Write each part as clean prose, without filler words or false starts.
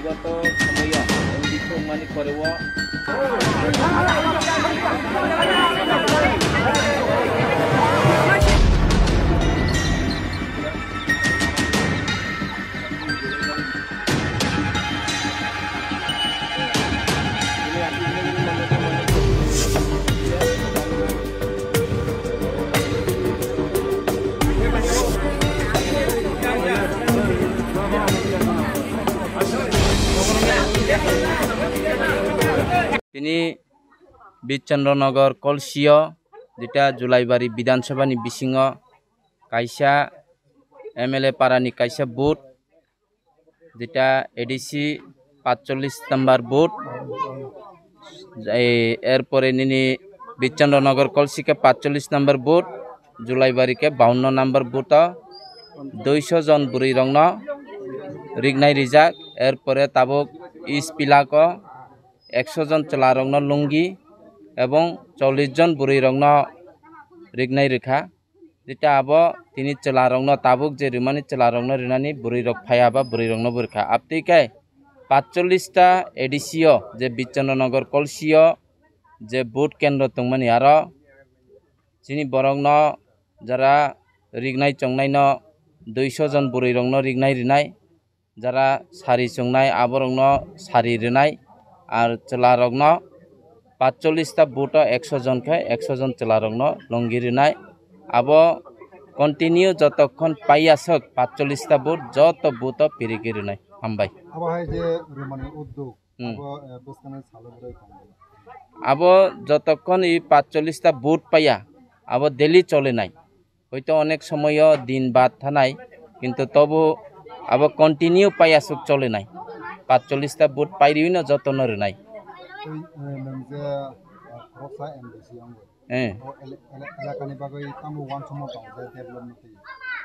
বিগত সময় দিশংমানি করেও তিনি বিচন্দ্রনগর কলসিয় যেটা জুলাইবাড়ি বিধানসভানি বিসিঙ কাইসা এমএলএ পারানি কাইসা বুথ যেটা এডিসি 45 নম্বর বুথ এরপরে নিনি বিচন্দ্রনগর কলসিকে 45 নম্বর বুথ জুলাইবাড়িকে 52 নম্বর বুথ 200 জন বুড়ি রংন রিগনাই রিজাক এরপরে তাবক ইস পিলাক 100 জন চলা রংন লুঙ্গি এবং 40 জন বুড়ি রংন রিগনাই রেখা যেটা আব তিনি চলা রংন তাবুক যে রিমানি চলা রংন রিনানি বুড়ি রক ফায়া বা বুড়ি রংন বুরখা আপতিকায় 45টা এডিসিও যে বিচন্দ্রনগর কলসিও যে বুথ কেন্দ্র তংমানি আর চিনি বরংন যারা রিগনাই চংনাই 200 জন বুড়ি রংন রিগনাই রিনাই যারা সারি চংনাই আবরংন সারি রিনাই আর চলা রংন 45টা বুথ 100 जनके 100 जन चला रंगन लंगि रिनाय अब कन्टिन्यू जतक्षण पाइयासक 45टा बुथ जत बुथ पिरिगि रिनाय हामबाय अब जतक्षण ई 45टा बुथ पाइया अब डेली चले नाय হয়তো অনেক সময় দিন বাদ থানাই কিন্তু তবু अब कन्टिन्यू पाइयासक चले नाय 45টা बुथ पाइरिउ न जतन रिनाय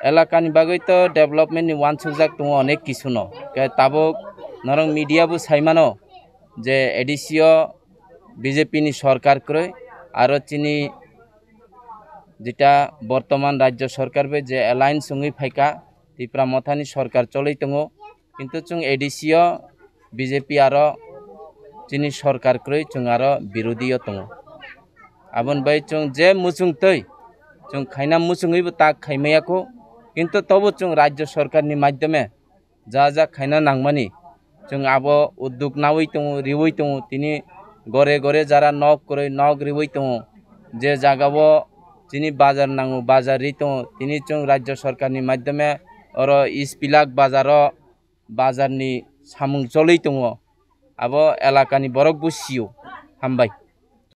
एलाकानि बागै तो डेवलपमेंट नि वान सुजाक दङ अनेक किछु न ताबक नरं मीडिया बु साइमानो जे एडिसियो बीजेपी नि सरकार क्रय आरो चिनी जेटा बर्तमान राज्य सरकार बे जे अलायंस संगै फाइका तिप्रा मथानि सरकार चलै दङ किन्तु जों एडिसियो बीजेपी आरो चिनी सरकार क्रय जों आरो बिरोधीय दङ आबन बाय जों जे मुसुं तै जों खायना मुसुङैबो ताक खायमायाखौ किन्तु तबो जों राज्य सरकार नि माध्यमे जा जा खायना नांगमानि जों आबो उद्योग नावै दङ रिवै दङ तिनि गरे गरे जारा नक क्रय नक रिवै दङ जे जागाबो चिनी बाजार नांगौ बाजार रि दङ तिनि जों राज्य सरकार नि माध्यमे अरो इस्पिलाक बाजारनि सामुं चलै दङ अब एलाकानि बरक बुसियो हामबाय।